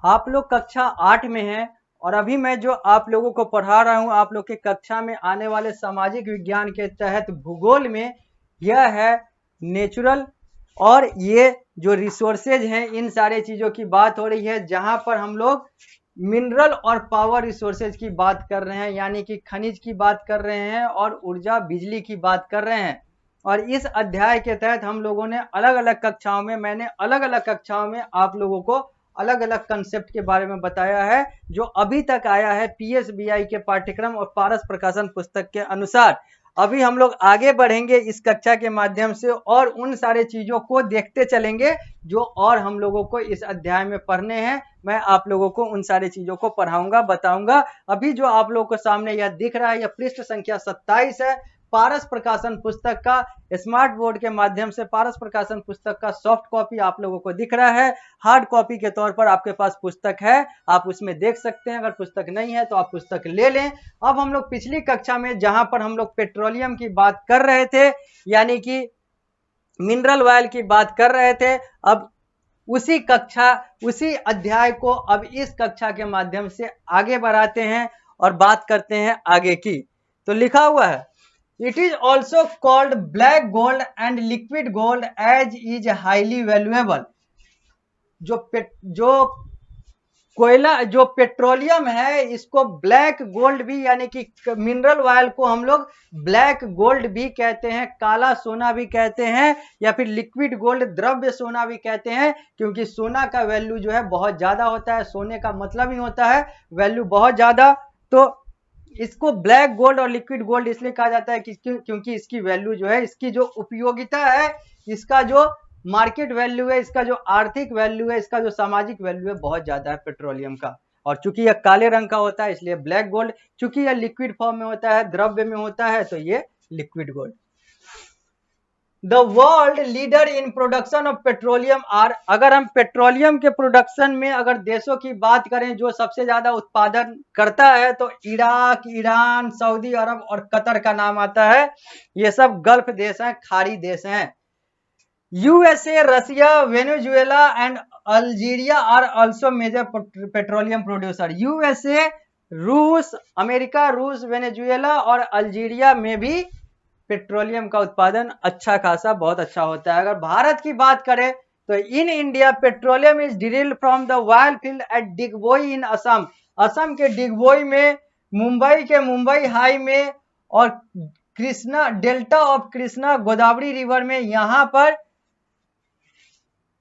आप लोग कक्षा 8 में हैं और अभी मैं जो आप लोगों को पढ़ा रहा हूं आप लोग के कक्षा में आने वाले सामाजिक विज्ञान के तहत भूगोल में यह है नेचुरल और ये जो रिसोर्सेज हैं इन सारे चीज़ों की बात हो रही है, जहां पर हम लोग मिनरल और पावर रिसोर्सेज की बात कर रहे हैं, यानी कि खनिज की बात कर रहे हैं और ऊर्जा बिजली की बात कर रहे हैं। और इस अध्याय के तहत हम लोगों ने अलग अलग कक्षाओं में मैंने अलग अलग कक्षाओं में आप लोगों को अलग अलग कंसेप्ट के बारे में बताया है, जो अभी तक आया है पीएसबीआई के पाठ्यक्रम और पारस प्रकाशन पुस्तक के अनुसार। अभी हम लोग आगे बढ़ेंगे इस कक्षा के माध्यम से और उन सारे चीजों को देखते चलेंगे जो और हम लोगों को इस अध्याय में पढ़ने हैं। मैं आप लोगों को उन सारी चीजों को पढ़ाऊंगा, बताऊंगा। अभी जो आप लोगों को सामने यह दिख रहा है यह पृष्ठ संख्या 27 है, पारस प्रकाशन पुस्तक का। स्मार्ट बोर्ड के माध्यम से पारस प्रकाशन पुस्तक का सॉफ्ट कॉपी आप लोगों को दिख रहा है। हार्ड कॉपी के तौर पर आपके पास पुस्तक है, आप उसमें देख सकते हैं। अगर पुस्तक नहीं है तो आप पुस्तक ले लें। अब हम लोग पिछली कक्षा में जहां पर हम लोग पेट्रोलियम की बात कर रहे थे, यानी कि मिनरल ऑयल की बात कर रहे थे, अब उसी अध्याय को अब इस कक्षा के माध्यम से आगे बढ़ाते हैं और बात करते हैं आगे की। तो लिखा हुआ है, it is also called black gold and liquid gold as is highly valuable. जो कोयला जो पेट्रोलियम है इसको ब्लैक गोल्ड भी, यानी कि मिनरल ऑयल को हम लोग ब्लैक गोल्ड भी कहते हैं, काला सोना भी कहते हैं, या फिर लिक्विड गोल्ड द्रव्य सोना भी कहते हैं, क्योंककि सोना का वैल्यू जो है बहुत ज्यादा होता है। सोने का मतलब ही होता है वैल्यू बहुत ज्यादा। तो इसको ब्लैक गोल्ड और लिक्विड गोल्ड इसलिए कहा जाता है क्योंकि इसकी वैल्यू जो है, इसकी जो उपयोगिता है, इसका जो मार्केट वैल्यू है, इसका जो आर्थिक वैल्यू है, इसका जो सामाजिक वैल्यू है बहुत ज्यादा है पेट्रोलियम का। और चूंकि यह काले रंग का होता है इसलिए ब्लैक गोल्ड, चूंकि यह लिक्विड फॉर्म में होता है, द्रव्य में होता है, तो ये liquid gold. The world leader in production of petroleum are, अगर हम पेट्रोलियम के प्रोडक्शन में अगर देशों की बात करें जो सबसे ज्यादा उत्पादन करता है तो इराक, ईरान, सऊदी अरब और कतर का नाम आता है। ये सब गल्फ देश हैं, खाड़ी देश हैं। USA, Russia, Venezuela and Algeria are also major petroleum producer. USA, रूस, अमेरिका, रूस, वेनेजुएला और अल्जीरिया में भी पेट्रोलियम का उत्पादन अच्छा खासा बहुत अच्छा होता है। अगर भारत की बात करें तो in India petroleum is drilled from the oil field at Digboi in Assam. Assam के डिगबोई में, मुंबई के मुंबई हाई में और Krishna delta of Krishna Godavari river में, यहां पर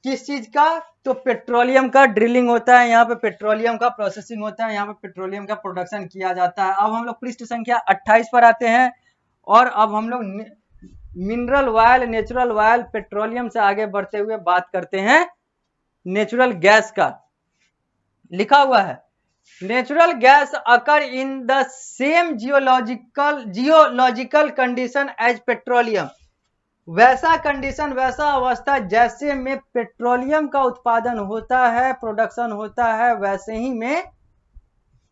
किस चीज का, तो पेट्रोलियम का ड्रिलिंग होता है, यहाँ पे पेट्रोलियम का प्रोसेसिंग होता है, यहाँ पे पेट्रोलियम का प्रोडक्शन किया जाता है। अब हम लोग पृष्ठ संख्या 28 पर आते हैं और अब हम लोग mineral oil, natural oil, petroleum से आगे बढ़ते हुए बात करते हैं नेचुरल गैस का। लिखा हुआ है, natural gas occur in the same geological condition as petroleum. वैसा कंडीशन, वैसा अवस्था जैसे में पेट्रोलियम का उत्पादन होता है, प्रोडक्शन होता है, वैसे ही में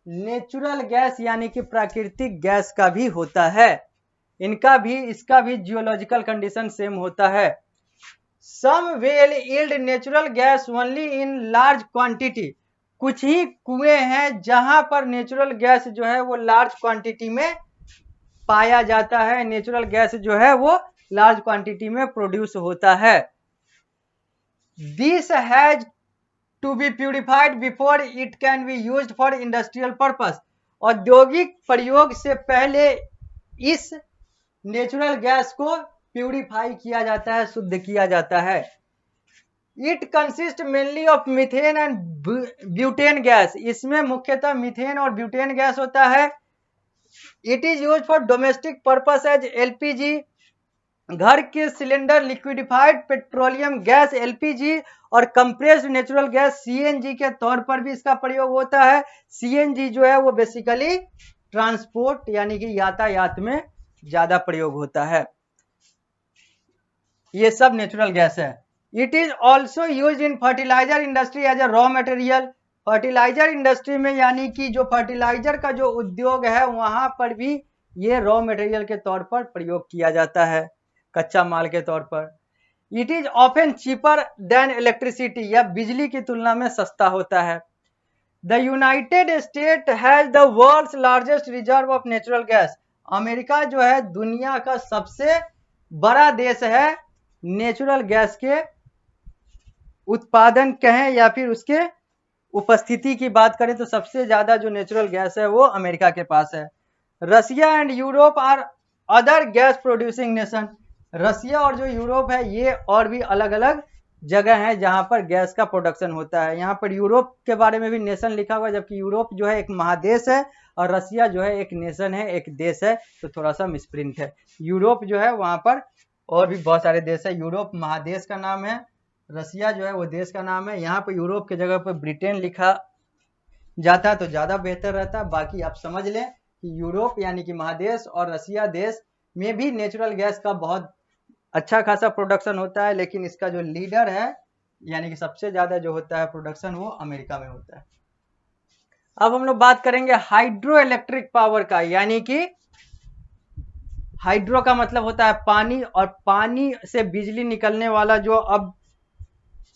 नेचुरल गैस यानी कि प्राकृतिक गैस का भी होता है। इसका भी जियोलॉजिकल कंडीशन सेम होता है। Some well yield natural gas only in large quantity. कुछ ही कुएं हैं जहां पर नेचुरल गैस जो है वो लार्ज क्वांटिटी में पाया जाता है, नेचुरल गैस जो है वो लार्ज क्वांटिटी में प्रोड्यूस होता है। This has to be purified before it can be used for industrial purpose. औद्योगिक प्रयोग से पहले इस नेचुरल गैस को प्यूरिफाई किया जाता है, शुद्ध किया जाता है। It consist mainly of methane and butane gas. इसमें मुख्यतः मीथेन और ब्यूटेन गैस होता है। It is use for domestic purpose as LPG, घर के cylinder, liquidified petroleum gas LPG और कंप्रेस्ड नेचुरल गैस सीएनजी के तौर पर भी इसका प्रयोग होता है। सीएनजी जो है वो बेसिकली ट्रांसपोर्ट यानी कि यातायात में ज्यादा प्रयोग होता है। ये सब नेचुरल गैस है। It is also use in fertiliser industry as a raw material. Fertiliser industry में यानी कि जो फर्टिलाइजर का जो उद्योग है वहां पर भी ये रॉ मटेरियल के तौर पर प्रयोग किया जाता है, कच्चा माल के तौर पर। It is often cheaper than electricity. यह बिजली की तुलना में सस्ता होता है। The United State has the world's largest reserve of natural gas. America जो है दुनिया का सबसे बड़ा देश है नेचुरल गैस के उत्पादन कहें या फिर उसके उपस्थिति की बात करें तो सबसे ज्यादा जो नेचुरल गैस है वो अमेरिका के पास है। Russia and Europe are other gas producing nation. Russia और जो यूरोप है ये और भी अलग अलग जगह है जहां पर गैस का प्रोडक्शन होता है। यहाँ पर यूरोप के बारे में भी नेशन लिखा हुआ है, जबकि यूरोप जो है एक महादेश है और रसिया जो है एक नेशन है, एक देश है, तो थोड़ा सा मिसप्रिंट है। यूरोप जो है वहां पर और भी बहुत सारे देश है। यूरोप महादेश का नाम है, रसिया जो है वो देश का नाम है। यहाँ पर यूरोप की जगह पर ब्रिटेन लिखा जाता तो ज्यादा बेहतर रहता। बाकी आप समझ लें कि यूरोप यानी कि महादेश और रसिया देश में भी नेचुरल गैस का बहुत अच्छा खासा प्रोडक्शन होता है, लेकिन इसका जो लीडर है यानी कि सबसे ज्यादा जो होता है प्रोडक्शन वो अमेरिका में होता है। अब हम लोग बात करेंगे हाइड्रो इलेक्ट्रिक पावर का, यानी कि हाइड्रो का मतलब होता है पानी, और पानी से बिजली निकलने वाला जो अब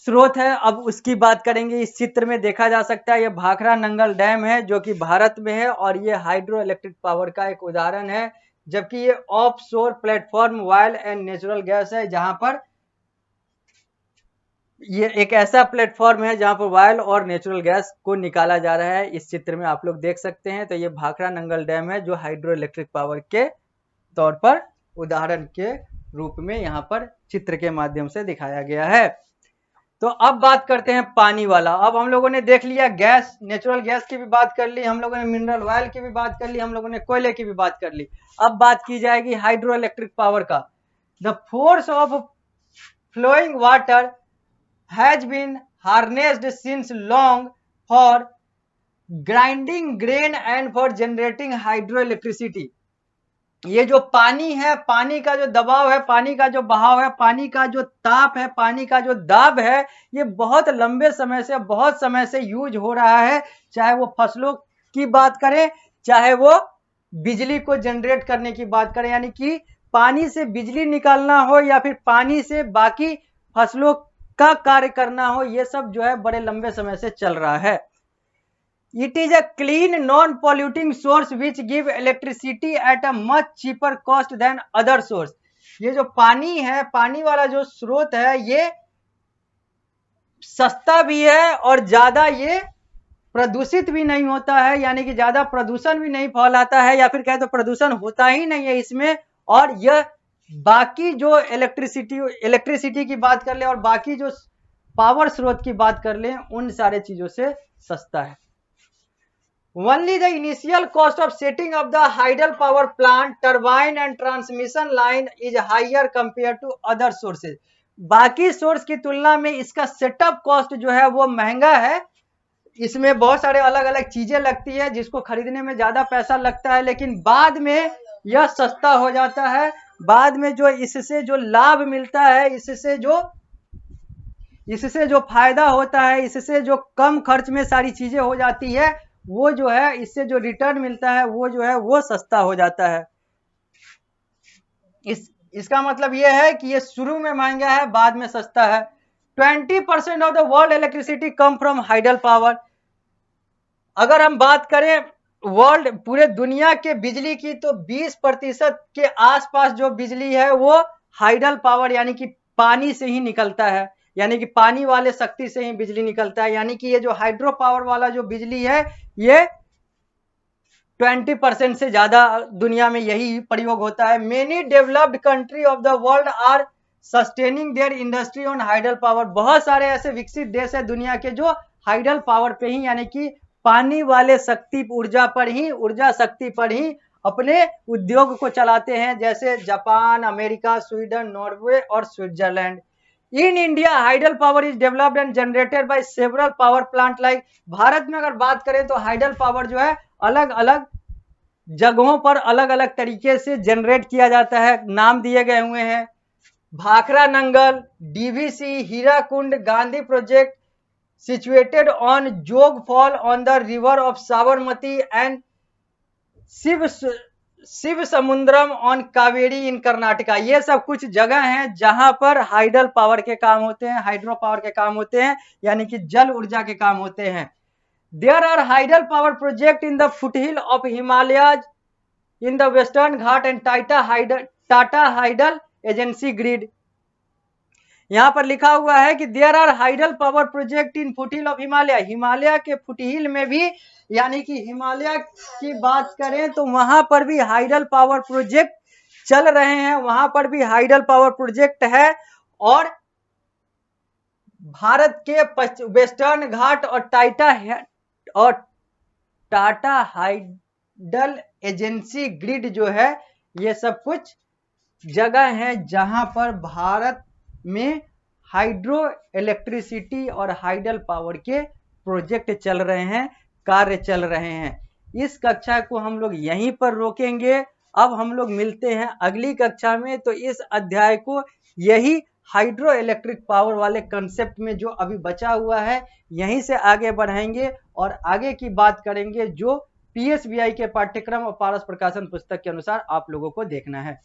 स्रोत है, अब उसकी बात करेंगे। इस चित्र में देखा जा सकता है ये भाखड़ा नंगल डैम है जो कि भारत में है और ये हाइड्रो इलेक्ट्रिक पावर का एक उदाहरण है। जबकि ये ऑफ शोर platform oil and natural gas है, जहां पर ये एक ऐसा प्लेटफॉर्म है जहां पर ऑयल और नेचुरल गैस को निकाला जा रहा है। इस चित्र में आप लोग देख सकते हैं। तो ये भाखड़ा नंगल डैम है जो हाइड्रो इलेक्ट्रिक पावर के तौर पर उदाहरण के रूप में यहाँ पर चित्र के माध्यम से दिखाया गया है। तो अब बात करते हैं पानी वाला। अब हम लोगों ने देख लिया गैस, नेचुरल गैस की भी बात कर ली, हम लोगों ने मिनरल ऑयल की भी बात कर ली, हम लोगों ने कोयले की भी बात कर ली। अब बात की जाएगी हाइड्रो इलेक्ट्रिक पावर का। The force of flowing water has been harnessed since long for grinding grain and for generating hydro electricity. ये जो पानी है, पानी का जो दबाव है, पानी का जो बहाव है, पानी का जो ताप है, पानी का जो दाब है, ये बहुत लंबे समय से, बहुत समय से यूज हो रहा है। चाहे वो फसलों की बात करें, चाहे वो बिजली को जनरेट करने की बात करें, यानी कि पानी से बिजली निकालना हो या फिर पानी से बाकी फसलों का कार्य करना हो, ये सब जो है बड़े लंबे समय से चल रहा है। It is a clean, non-polluting source which give electricity at a much cheaper cost than other source. ये जो पानी है, पानी वाला जो स्रोत है, ये सस्ता भी है और ज्यादा ये प्रदूषित भी नहीं होता है, यानी कि ज्यादा प्रदूषण भी नहीं फैलाता है, या फिर कहे तो प्रदूषण होता ही नहीं है इसमें। और यह बाकी जो इलेक्ट्रिसिटी की बात कर ले और बाकी जो पावर स्रोत की बात कर ले, उन सारे चीजों से सस्ता है। Only the initial cost of setting up the hydel power plant, turbine and transmission line is higher compared to other sources. बाकी सोर्स की तुलना में इसका सेटअप कॉस्ट जो है वो महंगा है। इसमें बहुत सारे अलग अलग चीजें लगती है जिसको खरीदने में ज्यादा पैसा लगता है, लेकिन बाद में यह सस्ता हो जाता है। बाद में जो इससे जो लाभ मिलता है, इससे जो फायदा होता है, इससे जो कम खर्च में सारी चीजें हो जाती है, वो जो है इससे जो रिटर्न मिलता है वो जो है वो सस्ता हो जाता है। इसका मतलब ये है कि ये शुरू में महंगा है, बाद में सस्ता है। 20% of the world electricity come from hydel power. अगर हम बात करें वर्ल्ड पूरे दुनिया के बिजली की, तो 20% के आसपास जो बिजली है वो हाइडल पावर यानी कि पानी से ही निकलता है, यानी कि पानी वाले शक्ति से ही बिजली निकलता है। यानी कि ये जो हाइड्रो पावर वाला जो बिजली है ये 20% से ज्यादा दुनिया में यही प्रयोग होता है। Many developed country of the world are sustaining their industry on hydel power. बहुत सारे ऐसे विकसित देश है दुनिया के जो हाइडल पावर पे ही, यानी कि पानी वाले शक्ति ऊर्जा शक्ति पर ही अपने उद्योग को चलाते हैं, जैसे जापान, अमेरिका, स्वीडन, नॉर्वे और Switzerland. In India hydel power is developed and generated by several power plant like. Bharat में अगर बात करें तो हाइडल पावर जो है अलग अलग जगहों पर अलग अलग तरीके से जनरेट किया जाता है। नाम दिए गए हुए हैं Bhakra Nangal, DVC, Hirakud, Gandhi project situated on Jog fall on the river of Sabarmati and Shivasamudram on Kaveri in Karnataka. ये सब कुछ जगह हैं जहां पर हाइडल पावर के काम होते हैं, हाइड्रो पावर के काम होते हैं, यानी कि जल ऊर्जा के काम होते हैं। There are hydel power project in the foothill of Himalayas in the western Ghat and Tata hydel agency grid. यहां पर लिखा हुआ है कि there are hydel power project in foothill of Himalaya, Himalaya के फुटहिल में भी, यानी कि हिमालय की बात करें तो वहां पर भी हाइडल पावर प्रोजेक्ट चल रहे हैं, वहां पर भी हाइडल पावर प्रोजेक्ट है। और भारत के वेस्टर्न घाट और टाटा हाइडल एजेंसी ग्रिड जो है, ये सब कुछ जगह है जहां पर भारत में हाइड्रो इलेक्ट्रिसिटी और हाइडल पावर के प्रोजेक्ट चल रहे हैं, कार्य चल रहे हैं। इस कक्षा को हम लोग यहीं पर रोकेंगे। अब हम लोग मिलते हैं अगली कक्षा में, तो इस अध्याय को यही हाइड्रो इलेक्ट्रिक पावर वाले कंसेप्ट में जो अभी बचा हुआ है यहीं से आगे बढ़ाएंगे और आगे की बात करेंगे जो पीएसबीआई के पाठ्यक्रम और पारस प्रकाशन पुस्तक के अनुसार आप लोगों को देखना है।